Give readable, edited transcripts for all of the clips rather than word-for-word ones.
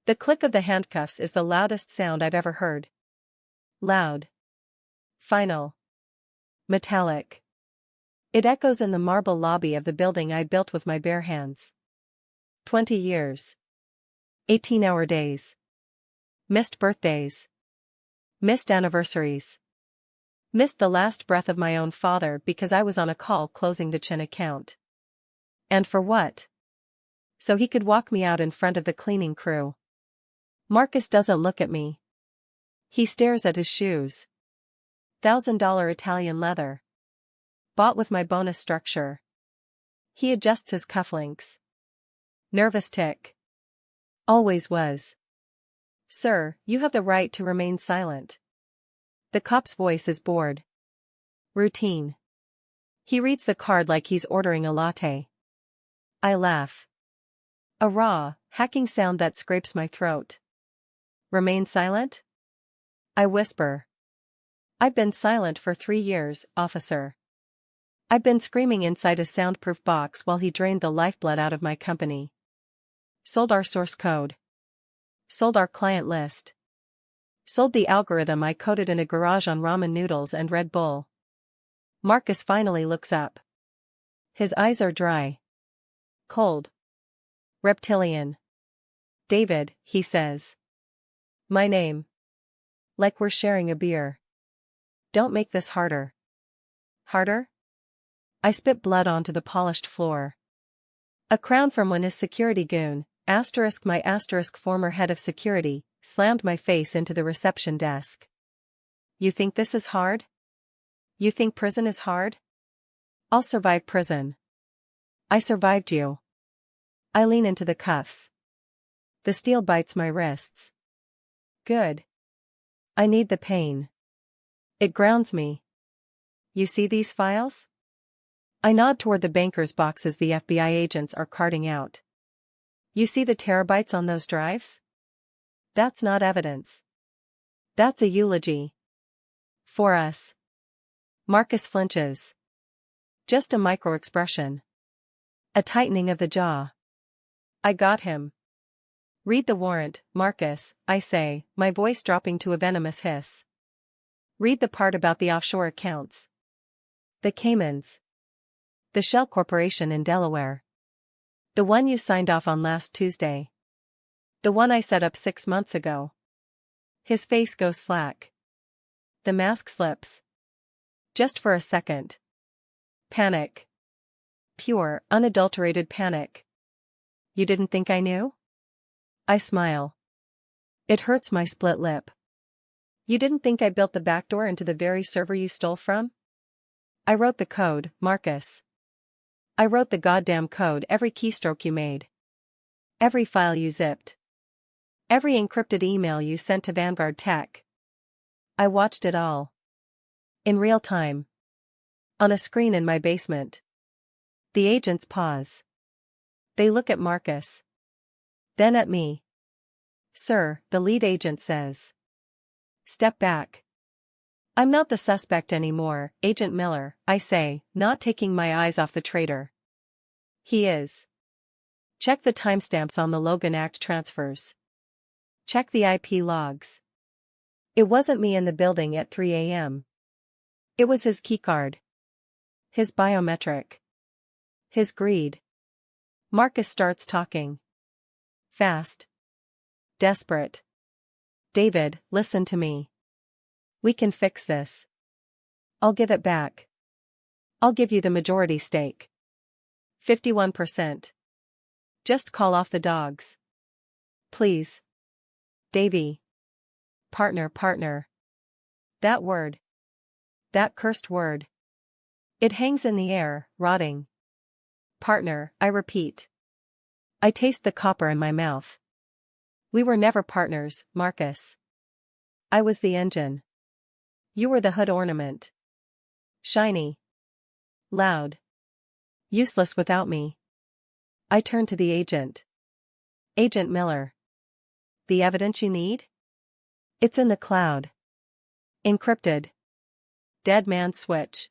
The click of the handcuffs is the loudest sound I've ever heard. Loud. Final. Metallic. It echoes in the marble lobby of the building I built with my bare hands. 20 years. 18-hour days. Missed birthdays. Missed anniversaries. Missed the last breath of my own father because I was on a call closing the Chin account. And for what? So he could walk me out in front of the cleaning crew. Marcus doesn't look at me. He stares at his shoes. $1,000 Italian leather. Bought with my bonus structure. He adjusts his cufflinks. Nervous tick. Always was. Sir, you have the right to remain silent. The cop's voice is bored. Routine. He reads the card like he's ordering a latte. I laugh. A raw, hacking sound that scrapes my throat. Remain silent? I whisper. I've been silent for 3 years, officer. I've been screaming inside a soundproof box while he drained the lifeblood out of my company. Sold our source code. Sold our client list. Sold the algorithm I coded in a garage on ramen noodles and Red Bull. Marcus finally looks up. His eyes are dry. Cold. Reptilian. David, he says. My name. Like we're sharing a beer. Don't make this harder. Harder? I spit blood onto the polished floor. A crown from when his security goon, my former head of security, slammed my face into the reception desk. You think this is hard? You think prison is hard? I'll survive prison. I survived you. I lean into the cuffs. The steel bites my wrists. Good. I need the pain. It grounds me. You see these files? I nod toward the banker's boxes the FBI agents are carting out. You see the terabytes on those drives? That's not evidence. That's a eulogy. For us. Marcus flinches. Just a micro-expression. A tightening of the jaw. I got him. Read the warrant, Marcus, I say, my voice dropping to a venomous hiss. Read the part about the offshore accounts. The Caymans. The Shell Corporation in Delaware. The one you signed off on last Tuesday. The one I set up 6 months ago. His face goes slack. The mask slips. Just for a second. Panic. Pure, unadulterated panic. You didn't think I knew? I smile. It hurts my split lip. You didn't think I built the backdoor into the very server you stole from? I wrote the code, Marcus. I wrote the goddamn code, every keystroke you made. Every file you zipped. Every encrypted email you sent to Vanguard Tech. I watched it all. In real time. On a screen in my basement. The agents pause. They look at Marcus. Then at me. Sir, the lead agent says. Step back. I'm not the suspect anymore, Agent Miller, I say, not taking my eyes off the traitor. He is. Check the timestamps on the Logan Act transfers. Check the IP logs. It wasn't me in the building at 3 a.m. It was his keycard. His biometric. His greed. Marcus starts talking. Fast. Desperate. David, listen to me. We can fix this. I'll give it back. I'll give you the majority stake. 51%. Just call off the dogs. Please. Davy. Partner. That word. That cursed word. It hangs in the air, rotting. Partner, I repeat. I taste the copper in my mouth. We were never partners, Marcus. I was the engine. You were the hood ornament. Shiny. Loud. Useless without me. I turn to the agent. Agent Miller. The evidence you need? It's in the cloud. Encrypted. Dead man switch.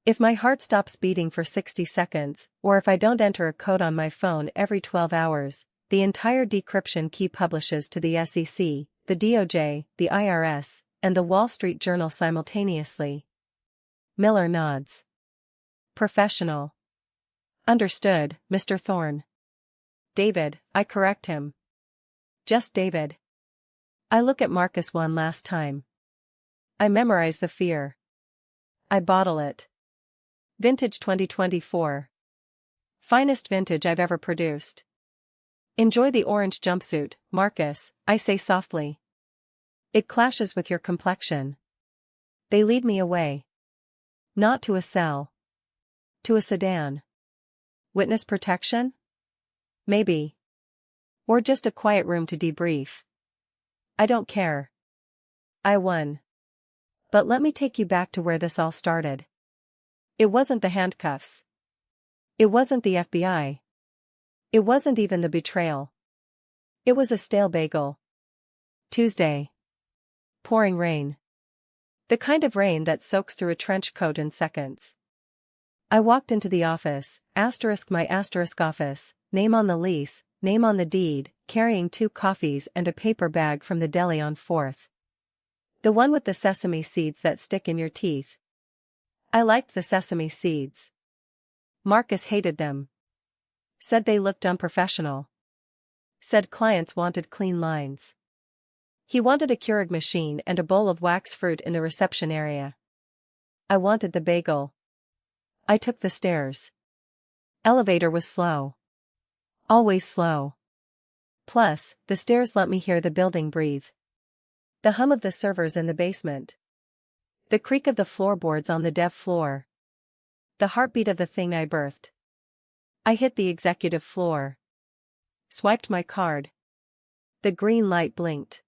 If my heart stops beating for 60 seconds, or if I don't enter a code on my phone every 12 hours, the entire decryption key publishes to the SEC, the DOJ, the IRS, and the Wall Street Journal simultaneously. Miller nods. Professional. Understood, Mr. Thorne. David, I correct him. Just David. I look at Marcus one last time. I memorize the fear. I bottle it. Vintage 2024. Finest vintage I've ever produced. Enjoy the orange jumpsuit, Marcus, I say softly. It clashes with your complexion. They lead me away. Not to a cell. To a sedan. Witness protection? Maybe. Or just a quiet room to debrief. I don't care. I won. But let me take you back to where this all started. It wasn't the handcuffs. It wasn't the FBI. It wasn't even the betrayal. It was a stale bagel. Tuesday. Pouring rain. The kind of rain that soaks through a trench coat in seconds. I walked into the office, my office, name on the lease, name on the deed, carrying 2 coffees and a paper bag from the deli on 4th. The one with the sesame seeds that stick in your teeth. I liked the sesame seeds. Marcus hated them. Said they looked unprofessional. Said clients wanted clean lines. He wanted a Keurig machine and a bowl of wax fruit in the reception area. I wanted the bagel. I took the stairs. Elevator was slow. Always slow. Plus, the stairs let me hear the building breathe. The hum of the servers in the basement. The creak of the floorboards on the dev floor. The heartbeat of the thing I birthed. I hit the executive floor. Swiped my card. The green light blinked.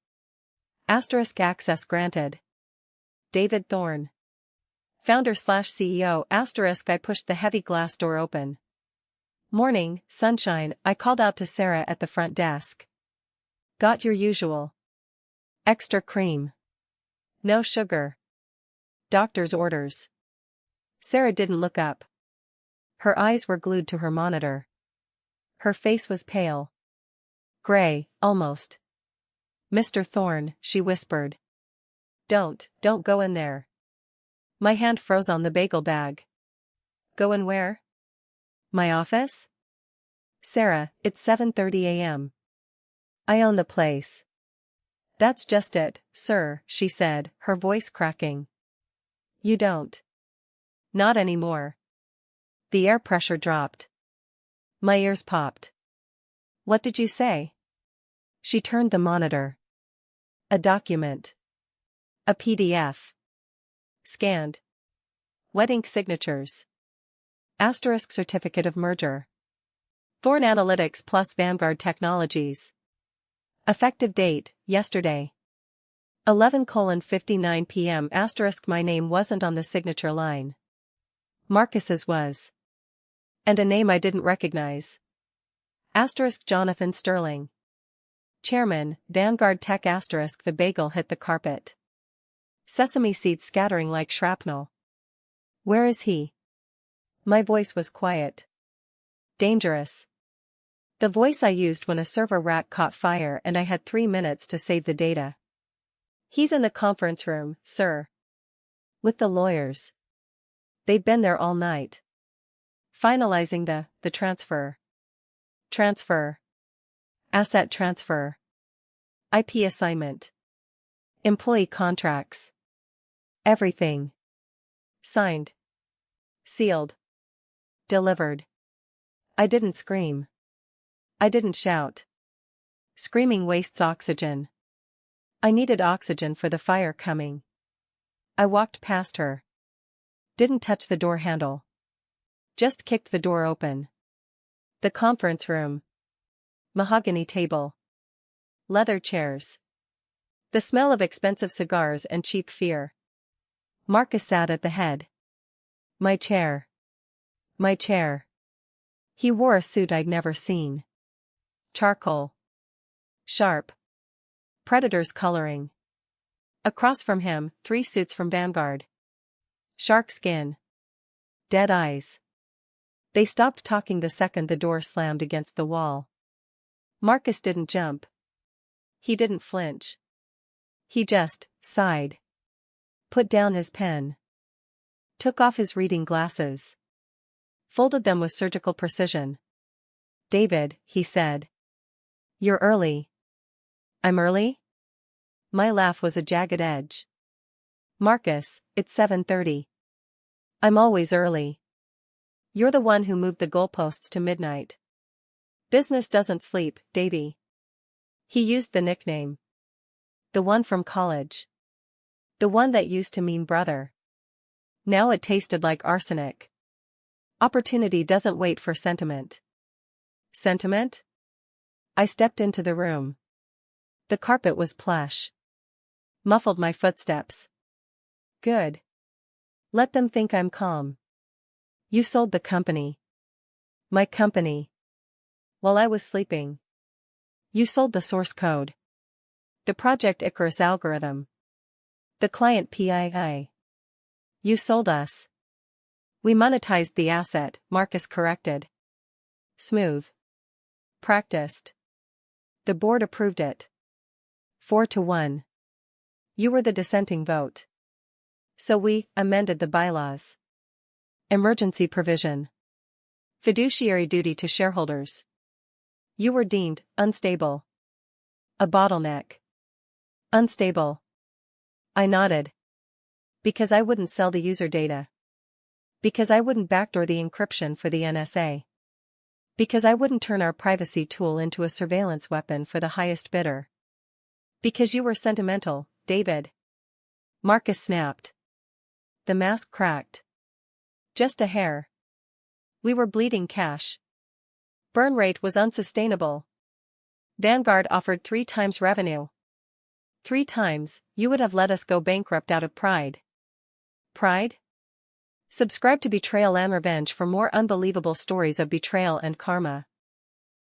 Access granted. David Thorne. Founder/CEO. I pushed the heavy glass door open. Morning, sunshine, I called out to Sarah at the front desk. Got your usual. Extra cream. No sugar. Doctor's orders. Sarah didn't look up. Her eyes were glued to her monitor. Her face was pale. Gray, almost. Mr. Thorne, she whispered. Don't go in there. My hand froze on the bagel bag. Go in where? My office? Sarah, it's 7:30 a.m. I own the place. That's just it, sir, she said, her voice cracking. You don't. Not anymore. The air pressure dropped. My ears popped. What did you say? She turned the monitor. A document. A PDF. Scanned. Wet ink signatures. Certificate of merger. Thorne Analytics plus Vanguard Technologies. Effective date, yesterday. 11:59 p.m. My name wasn't on the signature line. Marcus's was. And a name I didn't recognize. Jonathan Sterling. Chairman, Vanguard Tech. The bagel hit the carpet. Sesame seeds scattering like shrapnel. Where is he? My voice was quiet. Dangerous. The voice I used when a server rack caught fire and I had 3 minutes to save the data. He's in the conference room, sir. With the lawyers. They'd been there all night. Finalizing the transfer. Transfer. Asset transfer. IP assignment. Employee contracts. Everything. Signed. Sealed. Delivered. I didn't scream. I didn't shout. Screaming wastes oxygen. I needed oxygen for the fire coming. I walked past her. Didn't touch the door handle. Just kicked the door open. The conference room. Mahogany table. Leather chairs. The smell of expensive cigars and cheap fear. Marcus sat at the head. My chair. My chair. He wore a suit I'd never seen. Charcoal. Sharp. Predator's coloring. Across from him, 3 suits from Vanguard. Shark skin. Dead eyes. They stopped talking the second the door slammed against the wall. Marcus didn't jump. He didn't flinch. He just sighed. Put down his pen. Took off his reading glasses. Folded them with surgical precision. David, he said. You're early. I'm early? My laugh was a jagged edge. Marcus, it's 7:30. I'm always early. You're the one who moved the goalposts to midnight. Business doesn't sleep, Davy. He used the nickname. The one from college. The one that used to mean brother. Now it tasted like arsenic. Opportunity doesn't wait for sentiment. Sentiment? I stepped into the room. The carpet was plush. Muffled my footsteps. Good. Let them think I'm calm. You sold the company. My company. While I was sleeping. You sold the source code. The Project Icarus algorithm. The client PII. You sold us. We monetized the asset, Marcus corrected. Smooth. Practiced. The board approved it. 4-1. You were the dissenting vote. So we amended the bylaws. Emergency provision. Fiduciary duty to shareholders. You were deemed unstable. A bottleneck. Unstable. I nodded. Because I wouldn't sell the user data. Because I wouldn't backdoor the encryption for the NSA. Because I wouldn't turn our privacy tool into a surveillance weapon for the highest bidder. Because you were sentimental, David. Marcus snapped. The mask cracked. Just a hair. We were bleeding cash. Burn rate was unsustainable. Vanguard offered 3 times revenue. 3 times, you would have let us go bankrupt out of pride. Pride? Subscribe to Betrayal and Revenge for more unbelievable stories of betrayal and karma.